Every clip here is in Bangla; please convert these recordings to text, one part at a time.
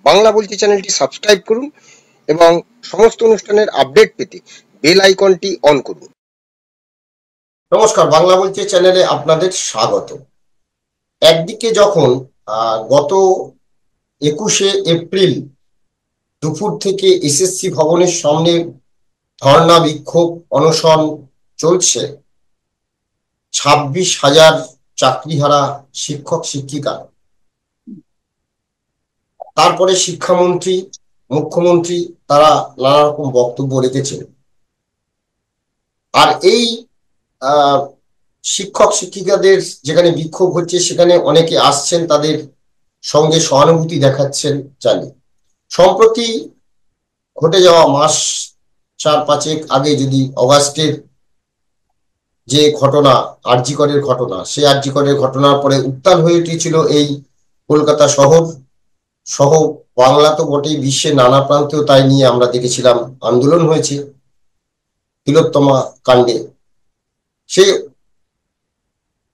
বাংলা বলছি চ্যানেলটি সাবস্ক্রাইব করুন এবং সমস্ত অনুষ্ঠানের আপডেট পেতে বেল আইকনটি অন করুন। নমস্কার, বাংলা বলছি চ্যানেলে আপনাদের স্বাগত। একদিকে যখন গত 21শে এপ্রিল দুপুর থেকে এসএসসি ভবনের সামনে ধর্ণা, বিক্ষোভ, অনশন চলছে, 26,000 চাকরিহারা শিক্ষক শিক্ষিকা, তারপরে শিক্ষামন্ত্রী, মুখ্যমন্ত্রী তারা নানা রকম বক্তব্য রেখেছেন। আর এই শিক্ষক শিক্ষিকাদের যেখানে বিক্ষোভ হচ্ছে সেখানে অনেকে আসছেন, তাদের সঙ্গে সহানুভূতি দেখাচ্ছেন। জানি সম্প্রতি ঘটে যাওয়া মাস 4-5 আগে, যদি অগাস্টের যে ঘটনা, আরজি করের ঘটনা, সেই আরজি করের ঘটনার পরে উত্তাল হয়ে উঠেছিল এই কলকাতা শহর সহ বাংলা তো বটেই, বিশ্বের নানা প্রান্তেও তাই নিয়ে আমরা দেখেছিলাম আন্দোলন হয়েছে তিলোত্তমা কাণ্ডে। সেই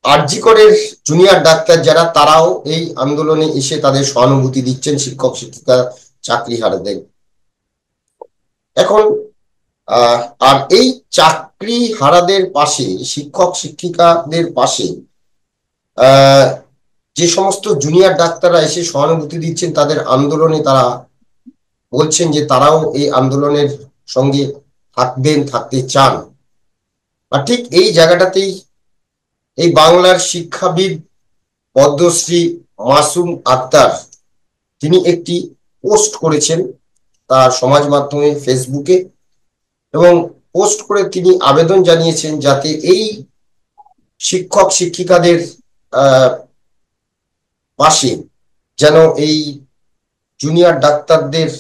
আরজি করের জুনিয়র ডাক্তার যারা, তারাও এই আন্দোলনে এসে তাদের সহানুভূতি দিচ্ছেন শিক্ষক শিক্ষিকা চাকরিহারাদের। এখন আর এই চাকরি হারাদের পাশে, শিক্ষক শিক্ষিকাদের পাশে যে সমস্ত জুনিয়র ডাক্তাররা এসে সহানুভূতি দিচ্ছেন তাদের আন্দোলনে, তারা বলছেন যে তারাও এই আন্দোলনের সঙ্গে থাকবেন, থাকতে চান। আর ঠিক এই জায়গাটাতেই এই বাংলার শিক্ষাবিদ পদ্মশ্রী মাসুম আক্তার, তিনি একটি পোস্ট করেছেন তার সমাজ মাধ্যমে ফেসবুকে, এবং পোস্ট করে তিনি আবেদন জানিয়েছেন যাতে এই শিক্ষক শিক্ষিকাদের পাশে যেন এই জুনিয়র ডাক্তারদের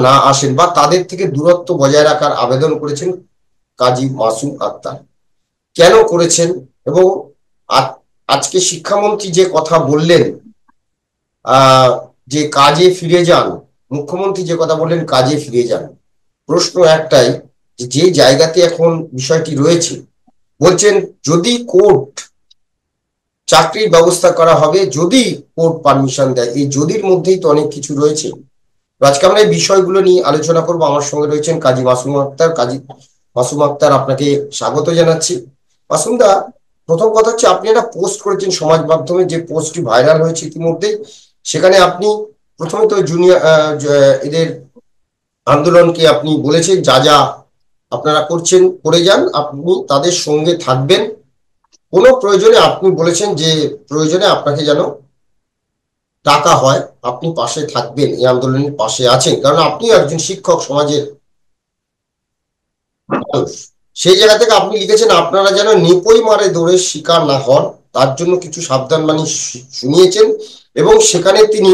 না আসেন বা তাদের থেকে দূরত্ব বজায় রাখার আবেদন করেছেন কাজী মাসুম আক্তার। কেন করেছেন এবং আজকে শিক্ষামন্ত্রী যে কথা বললেন যে কাজে ফিরে যান, মুখ্যমন্ত্রী যে কথা বললেন কাজে ফিরে যান, প্রশ্ন একটাই, যে জায়গাতে এখন বিষয়টি রয়েছে, বলছেন যদি কোর্ট চাকরির ব্যবস্থা করা হবে, যদি কোর্ট পারমিশন দেয়। এই যদির মধ্যেই তো অনেক কিছু রয়েছে। আজকে আমরা এই বিষয়গুলো নিয়ে আলোচনা করবো। আমার সঙ্গে রয়েছেন কাজী মাসুম আক্তার। কাজী মাসুম আক্তার, আপনাকে স্বাগত জানাচ্ছি। মাসুম দা, প্রথম কথা হচ্ছে, আপনি একটা পোস্ট করেছেন সমাজ মাধ্যমে, যে পোস্টটি ভাইরাল হয়েছে ইতিমধ্যেই। সেখানে আপনি প্রথমে তো জুনিয়র এদের আন্দোলনকে আপনি বলেছেন যা যা আপনারা করছেন করে যান, আপনি তাদের সঙ্গে থাকবেন। কোনো প্রয়োজনে আপনি বলেছেন যে প্রয়োজনে আপনাকে যেন টাকা হয়, আপনি পাশে থাকবেন, এই আন্দোলনের পাশে আছেন, কারণ আপনি একজন শিক্ষক সমাজের মানুষ। সেই জায়গা থেকে আপনি লিখেছেন আপনারা যেন নিপই মারে দৌড়ের শিকার না হন, তার জন্য কিছু সাবধানবাণী শুনিয়েছেন। এবং সেখানে তিনি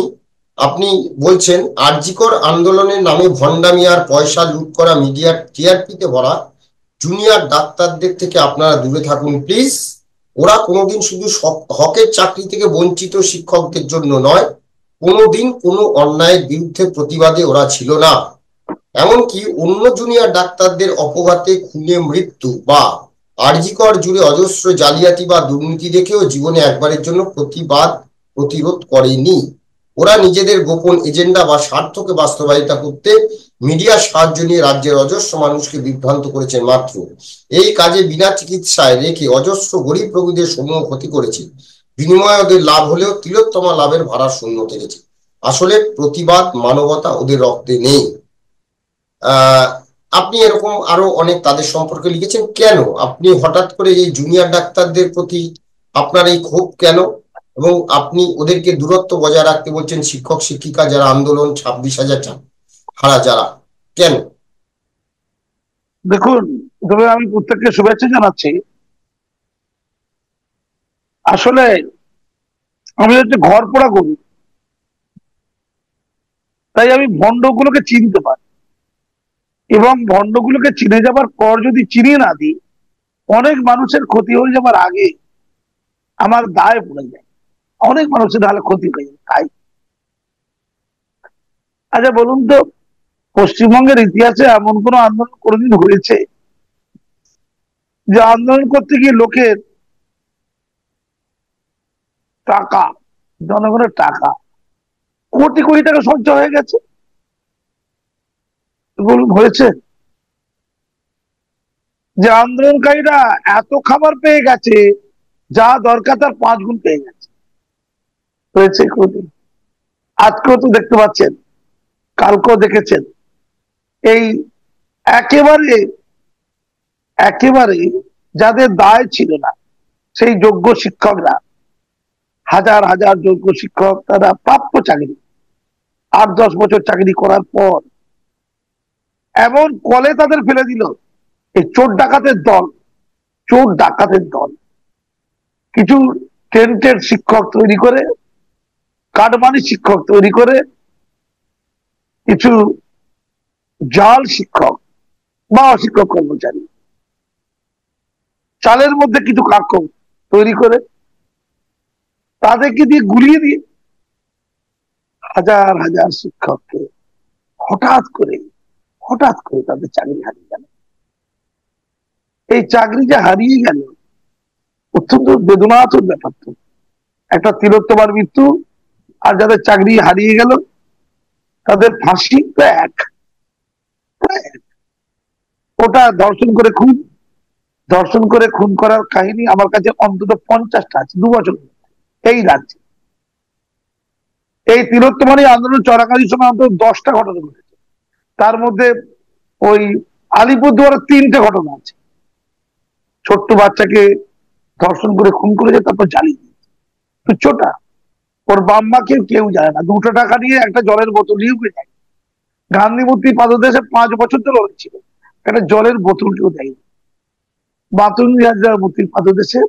আপনি বলছেন আরজিকর আন্দোলনের নামে ভণ্ডামি আর পয়সা লুট করা মিডিয়ার টিআরপিতে ভরা জুনিয়র ডাক্তারদের থেকে আপনারা দূরে থাকুন প্লিজ। ওরা কোনোদিন শুধু হকের চাকরি থেকে বঞ্চিত শিক্ষকদের জন্য নয়, কোনোদিন কোনো অন্যায়ের বিরুদ্ধে প্রতিবাদে ওরা ছিল না। এমনকি অন্য জুনিয়র ডাক্তারদের অপঘাতে, খুনে, মৃত্যু বা আরজিকর জুড়ে অজস্র জালিয়াতি বা দুর্নীতি দেখেও জীবনে একবারের জন্য প্রতিরোধ করেনি। ওরা নিজেদের গোপন এজেন্ডা বা স্বার্থকে বাস্তবায়িত করতে মিডিয়ার সাহায্য নিয়ে রাজ্যের অজস্র মানুষকে বিভ্রান্ত করেছেন মাত্র। এই কাজে বিনা চিকিৎসায় রেখে অজস্র গরিব রোগীদের সমূহ ক্ষতি করেছে। বিনিময়ে ওদের লাভ হলেও তিলোত্তমা লাভের ভাড়া শূন্য থেকেছে। আসলে প্রতিবাদ, মানবতা ওদের রক্তে নেই। আপনি এরকম আরো অনেক তাদের সম্পর্কে লিখেছেন। কেন আপনি হঠাৎ করে এই জুনিয়র ডাক্তারদের প্রতি আপনার এই ক্ষোভ কেন, এবং আপনি ওদেরকে দূরত্ব বজায় রাখতে বলছেন শিক্ষক শিক্ষিকা যারা আন্দোলন, 26,000 হারা যারা, কেন? দেখুন, তবে আমি প্রত্যেককে শুভেচ্ছা জানাচ্ছি। আসলে আমি হচ্ছে ঘর পোড়া করি, তাই আমি ভণ্ডগুলোকে চিনতে পারি, এবং ভণ্ডগুলোকে চিনে যাবার পর যদি চিনিয়ে না দিই, অনেক মানুষের ক্ষতি হয়ে যাবার আগে আমার দায় পড়ে যায়, অনেক মানুষের তাহলে ক্ষতি হয়ে যায়। তাই আচ্ছা বলুন তো, পশ্চিমবঙ্গের ইতিহাসে এমন কোন আন্দোলন কোনদিন হয়েছে যে আন্দোলন করতে গিয়ে লোকের টাকা, জনগণের টাকা কোটি কোটি টাকা সঞ্চয় হয়ে গেছে। বলুন হয়েছে? যে আন্দোলনকারীরা এত খাবার পেয়ে গেছে, যা দরকার তার 5 গুণ পেয়ে গেছে। হয়েছে কোনদিন? আজকেও তো দেখতে পাচ্ছেন, কালকেও দেখেছেন, এই একেবারে একেবারে যাদের দায় ছিল না, সেই যোগ্য শিক্ষকরা, হাজার হাজার যোগ্য শিক্ষক, তারা প্রাপ্য চাকরি, 8-10 বছর চাকরি করার পর এমন কলে তাদের ফেলে দিল এই চোর ডাকাতের দল। চোর ডাকাতের দল কিছু টেন্টেড শিক্ষক তৈরি করে, কাটমানি শিক্ষক তৈরি করে, কিছু জাল শিক্ষক বা অশিক্ষক কর্মচারী, চালের মধ্যে কিছু কাক তৈরি করে, তাদেরকে দিয়ে গুলিয়ে দিয়ে হাজার হাজার শিক্ষককে হঠাৎ করে তাদের চাকরি হারিয়ে গেল। এই চাকরি যে হারিয়ে গেল, অত্যন্ত বেদনাতুর ব্যাপার। তো একটা তিলোত্তমার মৃত্যু আর যাদের চাকরি হারিয়ে গেল তাদের ফাঁসি প্রায় এক। ওটা ধর্ষণ করে খুন করার কাহিনী আমার কাছে অন্তত 50টা আছে 2 বছর এই রাজ্যে। এই তিলোত্তমার আন্দোলন চলাকালীন সময় অন্তত 10টা ঘটনা ঘটেছে। তার মধ্যে ওই আলিপুরদুয়ারের 3টে ঘটনা আছে। ছোট্ট বাচ্চাকে ধর্ষণ করে খুন করেছে, তারপর জ্বালিয়ে দিয়েছে। তুচ্ছটা ওর বাম্মাকে কেউ জানে না, 2টা টাকা নিয়ে একটা জলের বোতল নিয়ে উঠে যায়। গান্ধী মূর্তি পাদদেশে 5 বছর ধরে লড়েছিল, একটা জলের বোতলকেও দেয়নি। বাতুনি হাজরার মূর্তির পাদদেশে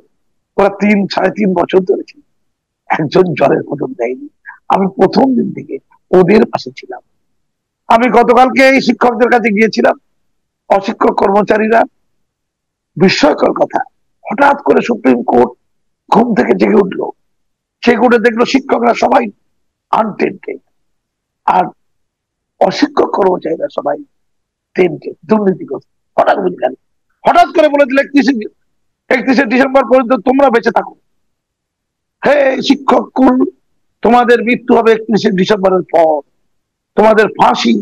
ওরা 3-3.5 বছর ধরে ছিল, একজন জলের বোতল দেয়নি। আমি প্রথম দিন থেকে ওদের পাশে ছিলাম। আমি গতকালকে এই শিক্ষকদের কাছে গিয়েছিলাম, অশিক্ষক কর্মচারীরা, বিস্ময়কর কথা, হঠাৎ করে সুপ্রিম কোর্ট ঘুম থেকে জেগে উঠলো, জেগে উঠে দেখলো শিক্ষকরা সবাই আনটেন্টেড আর অশিক্ষক কর্মচারীরা সবাই টেন্টেড, দুর্নীতিগ্রস্ত। হঠাৎ বুঝলেন, হঠাৎ করে বলে দিল 31শে ডিসেম্বর পর্যন্ত তোমরা বেঁচে থাকো। হে শিক্ষক কুল, তোমাদের মৃত্যু হবে 31শে ডিসেম্বরের পর, তোমাদের ফাঁসি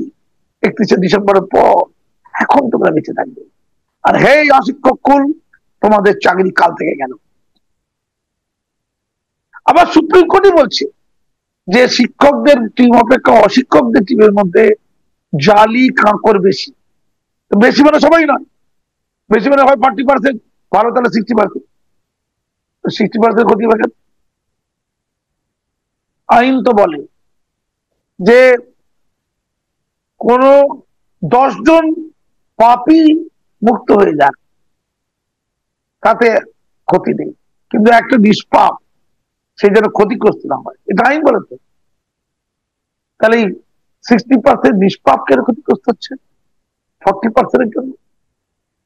31শে ডিসেম্বরের পর, এখন তোমরা বেঁচে থাকবে। আর হে অশিক্ষক কুল, তোমাদের চাকরি কাল থেকে গেল। আবার সুপ্রিম কোর্টই বলছে যে শিক্ষকদের টিম অপেক্ষা অশিক্ষকদের টিমের মধ্যে জালি কাঁকর বেশি। বেশি মানে সবাই নয়, বেশি মানে হয় 40%, ভালো তাহলে 60%। 60% ক্ষতি হবে। আইন তো বলে যে কোন 10 জন পাপী মুক্ত হয়ে যাক, তাতে ক্ষতি নেই, কিন্তু একটা নিষ্পাপ সেই যেন ক্ষতিগ্রস্ত না হয়, এটা আইন বলে। তো তাহলে 60% নিষ্পাপ কেন ক্ষতিগ্রস্ত হচ্ছে 40%-এর জন্য?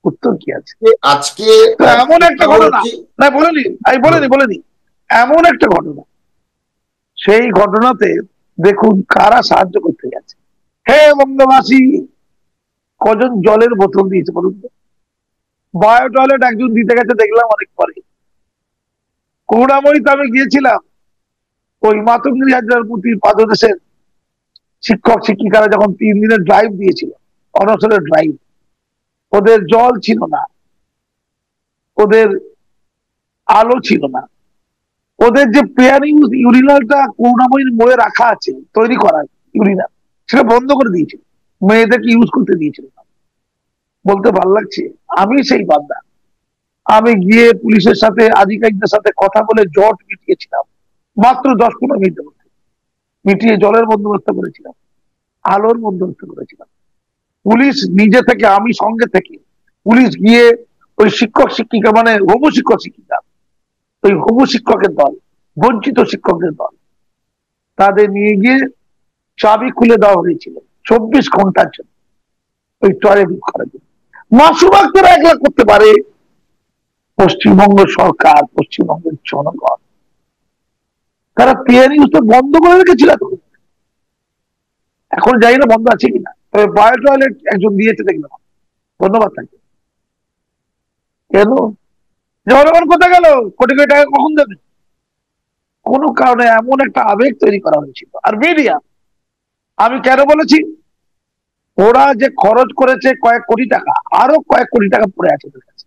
উত্তর কি আছে? আজকে তো এমন একটা ঘটনা, শিক্ষামন্ত্রী না বলেনি, আমি বলেনি, এমন একটা ঘটনা, সেই ঘটনাতে দেখুন কারা সাহায্য করতে গেছে। হে বঙ্গবাসী, কজন জলের বোতল দিয়েছে বলুন তো? বায়ো টয়লেট একজন দিতে গেছে দেখলাম অনেক পরে। করুণাময়ীতে আমি গিয়েছিলাম, ওই মাতঙ্গিনী হাজরার মূর্তির পাদদেশের শিক্ষক শিক্ষিকারা যখন 3 দিনের ড্রাইভ দিয়েছিল, অনশনের ড্রাইভ, ওদের জল ছিল না, ওদের আলো ছিল না, ওদের যে পেয়ার ইউরিনালটা করুণাময়ীর মোড়ে রাখা আছে তৈরি করা ইউরিনাল, সেটা বন্ধ করে দিয়েছিল, মেয়েদেরকে ইউজ করতে দিয়েছিল না। বলতে ভালো লাগছে, আমি সেই বান্দা। আমি গিয়ে পুলিশের সাথে, আধিকারিকদের সাথে কথা বলে জট মিটিয়েছিলাম, মাত্র 10-15 মিনিটের মধ্যে মিটিয়ে জলের বন্দোবস্ত করেছিলাম, আলোর বন্দোবস্ত করেছিলাম। পুলিশ নিজে থেকে, আমি সঙ্গে থেকে, পুলিশ গিয়ে ওই শিক্ষক শিক্ষিকা, মানে হবু শিক্ষক শিক্ষিকা, ওই হবু শিক্ষকের দল, বঞ্চিত শিক্ষকদের দল, তাদের নিয়ে গিয়ে চাবি খুলে দেওয়া হয়েছিল 24 ঘন্টার জন্য ওই টয়লেট ইউজ করার জন্য। মাসুম আক্তার একলা করতে পারে, পশ্চিমবঙ্গ সরকার, পশ্চিমবঙ্গের জনগণ, তারা পেয়ার ইউজটা বন্ধ করে রেখেছিল। এখন জানি না বন্ধ আছে কিনা, তবে বায়ো টয়লেট একজন দিয়েছে দেখলাম, ধন্যবাদ তাকে। কেন? জনগণ কোথায় গেল? কোটি কোটি টাকা কখন দেবে? কোনো কারণে এমন একটা আবেগ তৈরি করা হয়েছিল। আর মিডিয়া আমি কেন বলেছি? ওরা যে খরচ করেছে কয়েক কোটি টাকা, আরো কয়েক কোটি টাকা পড়ে আছে ওদের কাছে।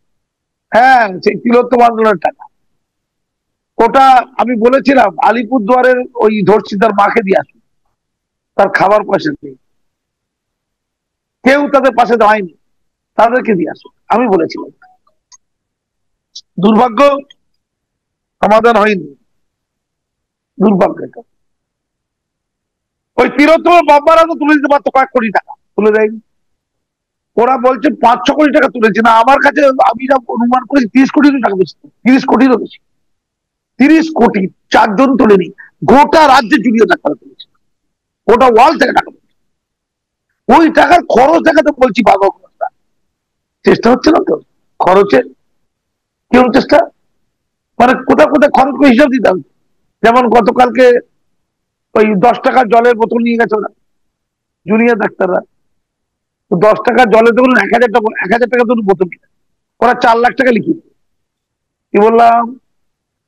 হ্যাঁ, সেই তিলোত্তমার টাকা। ওটা আমি বলেছিলাম আলিপুরদুয়ারের ওই ধর্ষিতার মাকে দিয়ে আসুন, তার খাবার পয়সা নেই, কেউ তাদের পাশে দাঁড়ায়নি, তাদেরকে দিয়ে আসুন, আমি বলেছিলাম। দুর্ভাগ্য, সমাধান হয়নি, দুর্ভাগ্য এটা। ওই তিলোত্তমার বাবারা তো তুলে দিতে পারতো কয়েক কোটি টাকা, তুলে দেয়নি। ওরা বলছে 5-6 কোটি টাকা তুলেছে, না আমার কাছে আমি যা অনুমান করেছি 30 কোটি টাকা বেশি, 30 কোটিরও বেশি। 30 কোটি 4 জন তোলেনি, গোটা রাজ্যে জুড়িয়ে টাকা তুলেছে, গোটা ওয়ার্ল্ড থেকে টাকা তুলেছে। ওই টাকার খরচ দেখাতে বলছি বাবা, চেষ্টা হচ্ছে না তো খরচে, কিরকম চেষ্টা, মানে কোথাও কোথাও খরচ করে হিসাব দিতে হবে। যেমন গতকালকে ওই 10 টাকার জলের বোতল নিয়ে গেছে ওরা, জুনিয়র ডাক্তাররা। তো 10 টাকার জলের ধরুন 1,000 টাকা, 1,000 টাকা ধরুন বোতল কিনে, ওরা 4 লাখ টাকা লিখিয়ে দিল। কি বললাম,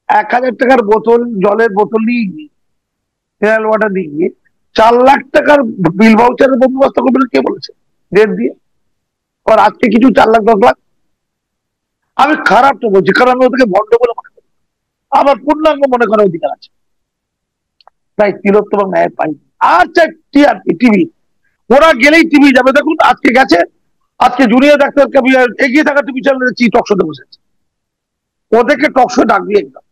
1,000 টাকার বোতল, জলের বোতল নিয়ে গিয়ে, মিনারেল ওয়াটার নিয়ে গিয়ে 4 লাখ টাকার বিল ভাউচারের বন্দোবস্ত করবে না, কে বলেছে? ডেট দিয়ে। আর আজকে কিছু 4 লাখ 10 লাখ। আমি খারাপটা বলছি, কারণ আমি ওদেরকে ভণ্ড বলে মনে করি, আমার পূর্ণাঙ্গ মনে করার অধিকার আছে। তাই তিলোত্তমা ন্যায় পাইনি। আচ্ছা, টিআরপি, টিভি, ওরা গেলেই টিভি যাবে। দেখুন আজকে গেছে, আজকে জুনিয়র ডাক্তার এগিয়ে থাকা টিভি চ্যানেলে টক শোতে বসেছে, ওদেরকে টক শো ডাকবি একদম।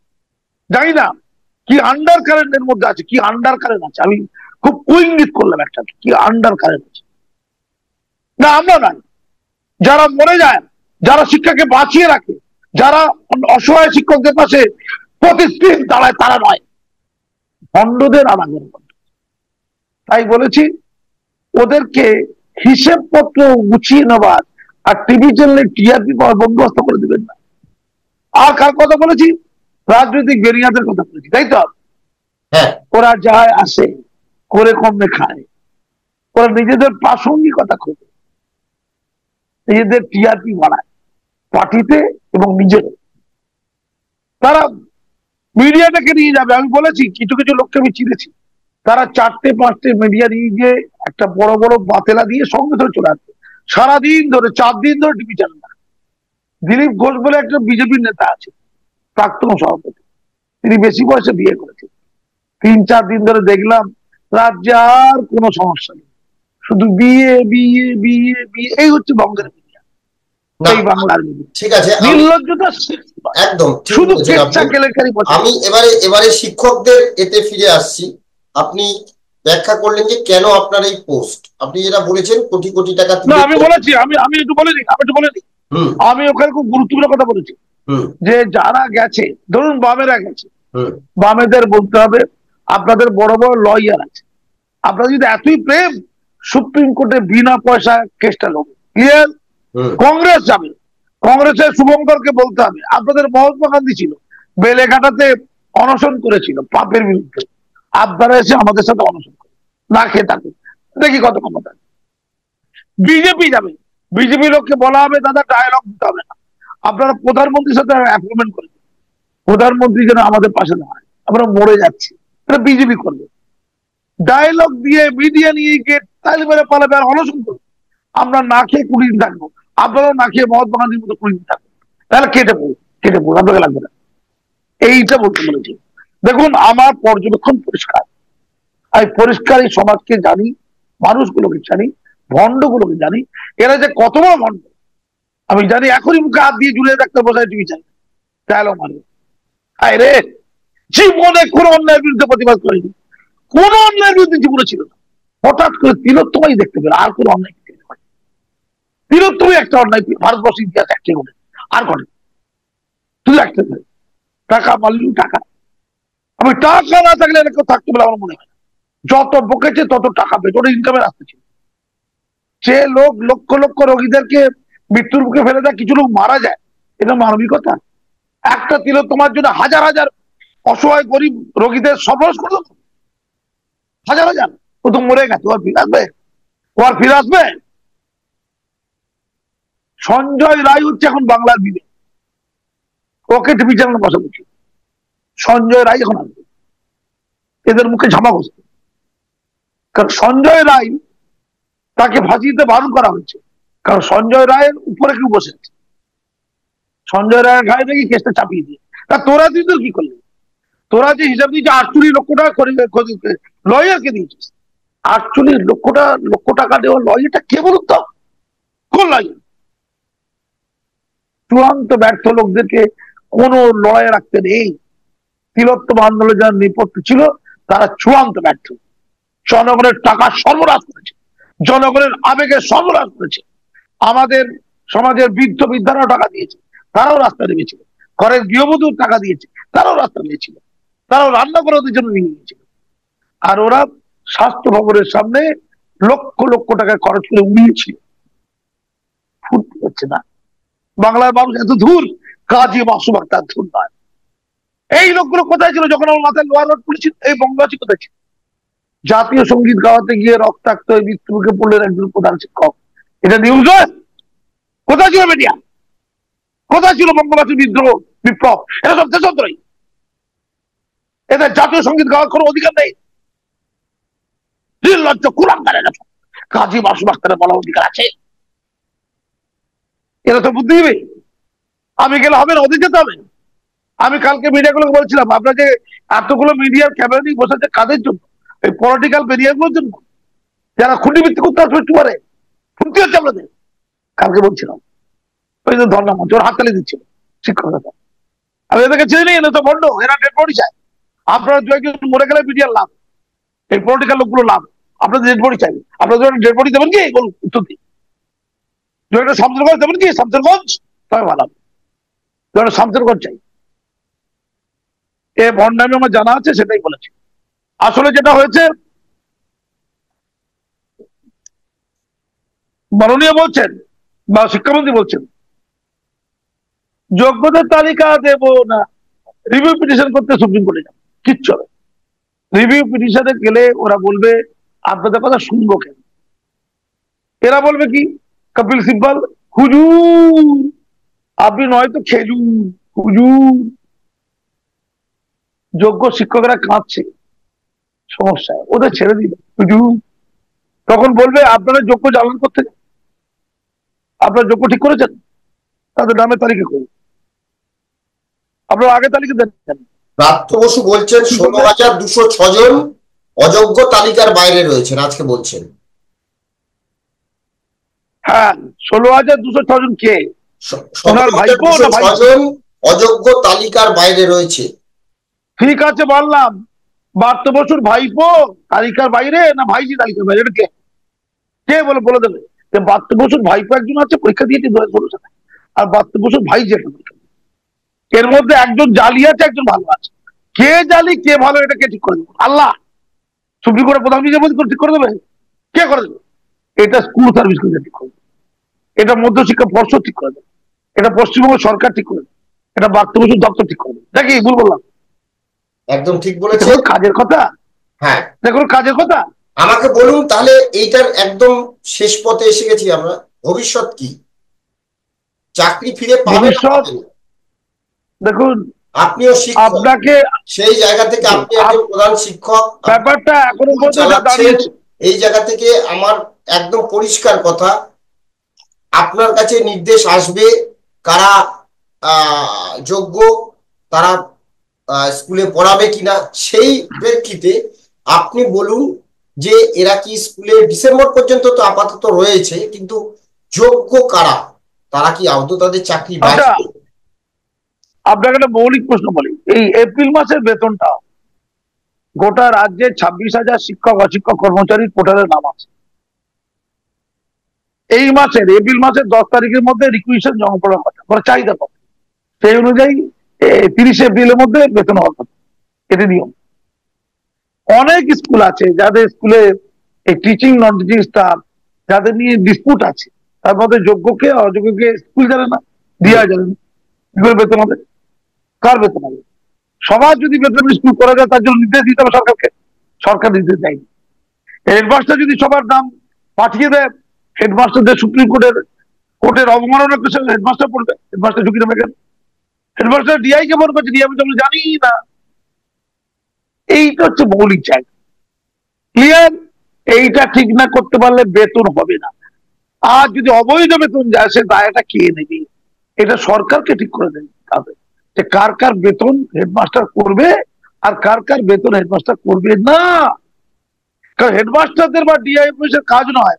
জানি না কি আন্ডার কারেন্টের মধ্যে আছে, কি আন্ডার কারেন্ট আছে, আমি খুব কুইঙ্গিত করলাম একটা, কি আন্ডার কারেন্ট আছে। না, আমরা নাই, যারা মরে যায়, যারা শিক্ষাকে বাঁচিয়ে রাখে, যারা অসহায় শিক্ষকদের পাশে প্রতিষ্ঠিত দাঁড়ায়, তারা নয়, ভণ্ডদের আনাগোনা। তাই বলেছি ওদেরকে হিসেবপত্র গুছিয়ে নেবার আর টিভি চ্যানেলে টিআরপি পাওয়ার বন্দোবস্ত করে দিবেন না। আর কার কথা বলেছি? রাজনৈতিক বেরিয়াদের কথা বলেছি, তাই তো? হ্যাঁ, ওরা যায় আসে, করে কমে খায়, ওরা নিজেদের প্রাসঙ্গিকতা খোঁজে, নিজেদের টিআরপি বাড়ায় পার্টিতে এবং নিজের। তারা মিডিয়াটাকে নিয়ে যাবে। আমি বলেছি কিছু কিছু লোককে আমি চিনেছি, তারা 4টে 5টে মিডিয়া নিয়ে গিয়ে একটা বড় বড় বাতেলা দিয়ে সঙ্গে ধরে চলে আসবে, সারাদিন ধরে 4 দিন ধরে টিভি চ্যানেল। দিলীপ ঘোষ বলে একটা বিজেপির নেতা আছে, প্রাক্তন সভাপতি, তিনি বেশি বয়সে বিয়ে করেছেন। 3-4 দিন ধরে দেখলাম রাজ্যে আর কোনো সমস্যা নেই, শুধু বিয়ে বিয়ে বিয়ে বিয়ে, এই হচ্ছে বঙ্গের মিডিয়া, না, এই বাংলার মিডিয়া। ঠিক আছে, নির্লজ্জতা একদম ঠিক শুধু বলেছেন কেচ্ছা আপনি। কেলেঙ্কারি বসে। আমি এবারে এবারে শিক্ষকদের এতে ফিরে আসছি। আপনি ব্যাখ্যা করলেন যে কেন আপনার এই পোস্ট, আপনি যেটা বলেছেন কোটি কোটি টাকা না, আমি তুলেছে। বলেছি, আমি একটু বলে দিই, হুম। আমি ওখানে খুব গুরুত্বপূর্ণ কথা বলেছি, হুম। যে যারা গেছে, ধরুন বামেরা গেছে, হুম। বামেদের বলতে হবে আপনাদের বড় বড় লয়ার আছে, আপনারা যদি এতই প্রেম, সুপ্রিম কোর্টে বিনা পয়সা কেসটা লোক ক্লিয়ার। হুম। কংগ্রেস যাবে, কংগ্রেসের শুভঙ্করকে বলতে হবে আপনাদের মহাত্মা গান্ধী ছিল, বেলেঘাটাতে অনশন করেছিল পাপের বিরুদ্ধে, আপনারা এসে আমাদের সাথে অনশন করে না খেয়ে থাকুন, দেখি কত ক্ষমতা। বিজেপি যাবে, বিজেপি লোককে বলা হবে দাদা ডায়লগ দিতে হবে না, আপনারা প্রধানমন্ত্রীর সাথে অ্যাপয়েন্টমেন্ট করে দিন, প্রধানমন্ত্রী যেন আমাদের পাশে দাঁড়ায়, আমরা মরে যাচ্ছি, এটা বিজেপি করবে। ডায়লগ দিয়ে মিডিয়া নিয়ে গিয়ে তাইলে মেরে পালাবে আর অনশন করবে, আমরা না খেয়ে 20 দিন থাকবো, আপনারাও না খেয়ে মহাত্মা গান্ধীর মতো 20 দিন থাকবো, তাহলে কেটে পড়ুন, কেটে পড়ুন, আপনাকে লাগবে না। এইটা বলতে বলেছি। দেখুন আমার পর্যবেক্ষণ পরিষ্কার, আমি পরিষ্কার এই সমাজকে জানি, মানুষগুলোকে জানি, ভণ্ডগুলোকে জানি, এরা যে কত বড় ভণ্ড আমি জানি। এখনই মুখে হাত দিয়ে ঝুলিয়ে রাখতে বসায় টিভি চ্যানেল, ডায়লগ মারবে। আয় রে, জীবনে কোনো অন্যায়ের বিরুদ্ধে প্রতিবাদ করেনি, কোনো অন্যায়ের বিরুদ্ধে জীবনে ছিল না, হঠাৎ করে তিলোত্তমাই দেখতে পেল, আর কোনো অন্যায় তিলোত্তমাই একটা অন্যায় ভারতবর্ষের ইতিহাস একটা ঘটে, আর ঘটে শুধু একটা করে, টাকা মারলেও টাকা। আমি টাকা না থাকলে কেউ থাকতে বলে আমার মনে হয় না। যত বকেছে তত টাকা পেত, ওটা ইনকামের রাস্তা ছিল। সে লোক লক্ষ লক্ষ রোগীদেরকে মৃত্যুর মুখে ফেলে দেয়, কিছু লোক মারা যায়, এটা মানবিকতা? একটা তিলোত্তমার জন্য হাজার হাজার অসহায় গরিব রোগীদের সফলস করে দেবো, হাজার হাজার। ও তো মরে গেছে, ও ফিরে আসবে? ও আর ফিরে আসবে? সঞ্জয় রায় হচ্ছে এখন বাংলার বিবেক, ওকে টিভি চ্যানেল বসা উচিত। সঞ্জয় রায় এখন আসবে, এদের মুখে ঝামা বসবে। কারণ সঞ্জয় রায় তাকে ফাঁসিতে বারণ করা হয়েছে, কারণ সঞ্জয় রায়ের উপরে কেউ বসে আছে, সঞ্জয় রায়ের ঘাড়ে নাকি কেসটা চাপিয়ে দিয়ে। তা তোরা তুই তো কি করলি? তোরা যে হিসাব দিয়েছে 48 লক্ষ টাকা লয়ারকে দিয়েছিস, 48 লক্ষ টাকা দেওয়া লয়ারটা কে বলুন তো? কোন লয়ার? চূড়ান্ত ব্যর্থ লোকদেরকে কোন লয়ার রাখতে নেই। তিলোত্তম আন্দোলনে যারা নেপথ্য ছিল তারা চূড়ান্ত ব্যর্থ। জনগণের টাকা সর্বনাশ করেছে, জনগণের আবেগের সর্বনাশ করেছে। আমাদের সমাজের বৃদ্ধ বৃদ্ধারাও টাকা দিয়েছে, তারাও রাস্তা নেমেছিল। ঘরের গৃহবধূ টাকা দিয়েছে, তারাও রাস্তা নিয়েছিল, তারাও রান্না করে ওদের জন্য নিয়ে গিয়েছিল। আর ওরা স্বাস্থ্য ভবনের সামনে লক্ষ লক্ষ টাকা খরচ করে উড়িয়েছিল। ফুটতে হচ্ছে না, বাংলার মানুষ এত ধূর, কাজী মাসুম আক্তার ধূর নয়। এই লোকগুলো কোথায় ছিল যখন আমার মাথায় লোহার রড পড়েছিল? এই বঙ্গাচী কোথায় ছিল? জাতীয় সঙ্গীত গাওয়াতে গিয়ে রক্তাক্ত হয়ে মৃত্যুমুখে পড়লেন একজন প্রধান শিক্ষক, এটা নিউজ হয়? কোথায় ছিল মিডিয়া? কোথায় ছিল বঙ্গবাসী বিদ্রোহ বিপ্লব? এটা সব দেশদ্রোহী। এদের জাতীয় সঙ্গীত গাওয়ার কোনো অধিকার নেই। নির্লজ্জ কুলাঙ্গারের কাজী মাসুম আক্তারের বলার অধিকার আছে? এরা তো বুদ্ধিজীবী। আমি গেলে হবে না, ওদের যেতে হবে। আমি কালকে মিডিয়াগুলোকে বলছিলাম, আপনারা যে এতগুলো মিডিয়ার ক্যামেরা নিয়ে বসেছে কাদের জন্য? এই পলিটিক্যাল মিডিয়াগুলোর জন্য, যারা খুঁটি ভিত্তি করতে আসবে চুয়ারে ফুটি হচ্ছে আপনাদের। কালকে বলছিলাম, ওই যে ধর্ণা মঞ্চ ওর হাততালি দিচ্ছিল শিক্ষকতা। আমি এদেরকে চিনি নেই, এরা তো বন্ড, এরা ডেড বডি চায়। আপনারা দু একজন মরে গেলে মিডিয়ার লাভ, এই পলিটিক্যাল লোকগুলো লাভ। আপনাদের ডেড বডি চাইবে, আপনারা ডেড বডি দেবেন কি? বলুন উত্তর দিই। দু একটা শামসুরগঞ্জ দেবেন কি? শামসুরগঞ্জ তবে ভালো হবে। দু একটা শামসুরগঞ্জ চাই। এ ভণ্ডামি আমার জানা আছে, সেটাই বলেছি। আসলে যেটা হয়েছে, মাননীয় বলছেন বা শিক্ষামন্ত্রী বলছেন যোগ্যদের তালিকা দেব না, রিভিউ পিটিশন করতে সুপ্রিম কোর্টে যাবে। কিচ্ছু হবে। রিভিউ পিটিশনে গেলে ওরা বলবে আপনাদের কথা শুনবো কেন? এরা বলবে কি? কপিল সিব্বল, হুজুর আপনি নয়তো খেজুর, হুজুর। যোগ্য শিক্ষকরা কাঁদছে, সমস্যা, ওদের ছেড়ে দিবে হুজুর। তখন বলবে আপনারা যোগ্য জ্বালান করতে, আপনারা যোগ্য ঠিক করেছেন, তাদের নামে তালিকা করুন। আপনারা আগে তালিকা দেন। ব্রাত্য বসু বলছেন 16,206 জন অযোগ্য তালিকার বাইরে রয়েছেন, আজকে বলছেন। হ্যাঁ, 16,206 জন কে? ওনার ভাইপো না ভাই? 16,206 জন অযোগ্য তালিকার বাইরে রয়েছে। ঠিক আছে, বললাম ব্রাত্য বসুর ভাইপো তালিকার বাইরে না ভাইজি তালিকার বাইরে? এটা কে? কে বলে বলে দেবে যে ব্রাত্য বসুর ভাইপো একজন আছে, পরীক্ষা দিয়েছে 2016 সালে, আর ব্রাত্য বসুর ভাই যে পরীক্ষা। এর মধ্যে একজন জালি আছে, একজন ভালো আছে। কে জালি কে ভালো এটা কে ঠিক করে দেবে? আল্লাহ? সুপ্রিম কোর্টের প্রধান বিচারপতি ঠিক করে দেবে? কে করে দেবে? এটা স্কুল সার্ভিস কমিশন ঠিক করে দেবে, এটা মধ্যশিক্ষা পর্ষদ ঠিক করে দেবে, এটা পশ্চিমবঙ্গ সরকার ঠিক করে দেবে, এটা ব্রাত্য বসুর দপ্তর ঠিক করে দেবে। দেখি ভুল বললাম? একদম ঠিক বলেছেন। কাজের কথা। হ্যাঁ, দেখুন কাজের কথা। আমাকে বলুন তাহলে, এইটার একদম শেষ পথে এসে গেছি আমরা, ভবিষ্যৎ কি? চাকরি ফিরে পাবেন? ভবিষ্যৎ দেখুন, আপনিও শিক্ষক, আপনাকে সেই জায়গা থেকে আপনি একজন প্রধান শিক্ষক, ব্যাপারটা এখনো পর্যন্ত চালাচ্ছেন। এই জায়গা থেকে আমার একদম পরিষ্কার কথা, আপনার কাছে নির্দেশ আসবে কারা যোগ্য, তারা স্কুলে পড়াবে কিনা, সেই প্রেক্ষিতে আপনি বলুন যে এরা কি স্কুলে ডিসেম্বর পর্যন্ত তো আপাতত রয়েছে, কিন্তু যোগ্য কারা, তারা কি আদৌ তাদের চাকরি বাঁচবে? আপনাকে একটা মৌলিক প্রশ্ন বলি, এই এপ্রিল মাসের বেতনটা গোটা রাজ্যে 26,000 শিক্ষক অশিক্ষক কর্মচারীর পোর্টালের নাম আছে। এই মাসের এপ্রিল মাসের 10 তারিখের মধ্যে রিকুইশন জমা পড়ার কথা, চাহিদা কত, সেই অনুযায়ী 30 এপ্রিলের মধ্যে বেতন হওয়ার কথা, এটি নিয়ম। অনেক স্কুল আছে যাদের স্কুলে এই টিচিং নন টিচিং স্টাফ যাদের নিয়ে ডিসপুট আছে, তার মধ্যে যোগ্যকে অযোগ্যকে স্কুল জানে না, দেওয়া যাবে না, কি করে বেতন হবে? কার বেতন হবে? সবার যদি বেতন স্কুল করা যায় তার জন্য নির্দেশ দিতে হবে সরকারকে, সরকার নির্দেশ দেয়নি। হেডমাস্টার যদি সবার নাম পাঠিয়ে দেয়, হেডমাস্টারদের সুপ্রিম কোর্টের অবমাননা করছে, হেডমাস্টার পড়বে, হেডমাস্টার ঝুঁকি নেবে কেন? হেডমাস্টার ডিআই কে মনে করছে, ডিআই আমরা জানি না। এইটা হচ্ছে মৌলিক জায়গা, ক্লিয়ার? এইটা ঠিক না করতে পারলে বেতন হবে না। আর যদি অবৈধ বেতন যায় সে দায়টা কে নেবে? এটা সরকারকে ঠিক করে দিতে হবে যে কার কার বেতন হেডমাস্টার করবে আর কার কার বেতন হেডমাস্টার করবে না। কারণ হেডমাস্টারদের বা ডিআই অফিসের কাজ নয়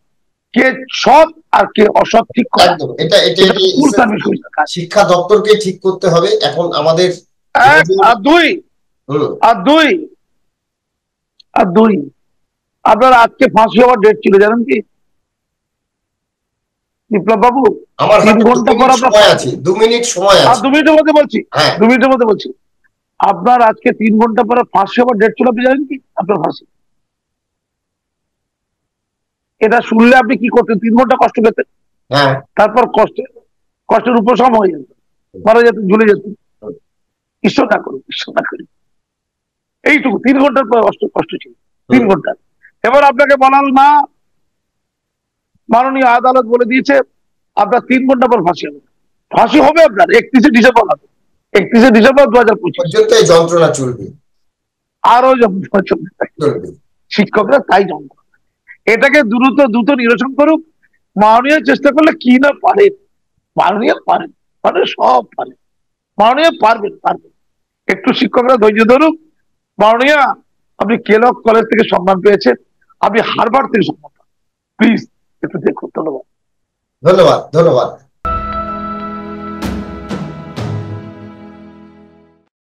কে সৎ আর কে অসৎ ঠিক করা। একদম, এটা এটা এটা এটা স্কুল সার্ভিস অফিসের কাজ। শিক্ষা দপ্তরকে ঠিক করতে হবে এখন আমাদের। এক আর দুই, হুম। আর দুই, আর দুই, আপনার আজকে ফাঁসি হওয়ার ডেট ছিল জানেন কি বিপ্লব বাবু? আমার তিন হাতে দু ঘন্টা পর মিনিট আপনার সময় ফাঁসি। আছে, 2 মিনিট সময় আর আছে। 2 মিনিটের মধ্যে বলছি, হ্যাঁ। 2 মিনিটের মধ্যে বলছি। আপনার আজকে 3 ঘন্টা পরে ফাঁসি হওয়ার ডেট ছিল, আপনি জানেন কি আপনার ফাঁসি? এটা শুনলে আপনি কি করতেন? 3 ঘন্টা কষ্ট পেতেন, হ্যাঁ। তারপর কষ্টের উপশম হয়ে যেত, মারা যেতেন, ঝুলে যেতেন। ঈশ্বর না করুন, ঈশ্বর না করুন। এইটুকু 3 ঘন্টার পর কষ্ট কষ্ট ছিল, তিন হুম। ঘন্টা এবার আপনাকে বলাল না, মাননীয় আদালত বলে দিয়েছে আপনার 3 ঘন্টা পর ফাঁসি হবে। ফাঁসি হবে আপনার 31শে ডিসেম্বর হবে, 31শে ডিসেম্বর 2025। পর্যন্ত এই যন্ত্রণা চলবে। আরো যন্ত্রণা চলবে। চলবে। শিক্ষকরা তাই যন্ত্রণা, এটাকে দ্রুত দ্রুত নিরসন করুক। মাননীয় চেষ্টা করলে কি না পারে, মাননীয় পারেন, মানে সব পারেন, মাননীয় পারবেন, পারবেন। একটু শিক্ষকরা ধৈর্য ধরুক। মাননীয়, আপনি কেলক কলেজ থেকে সম্মান পেয়েছেন, আপনি হারবার থেকে সম্মান পান, প্লিজ একটু দেখুন। ধন্যবাদ। ধন্যবাদ, ধন্যবাদ।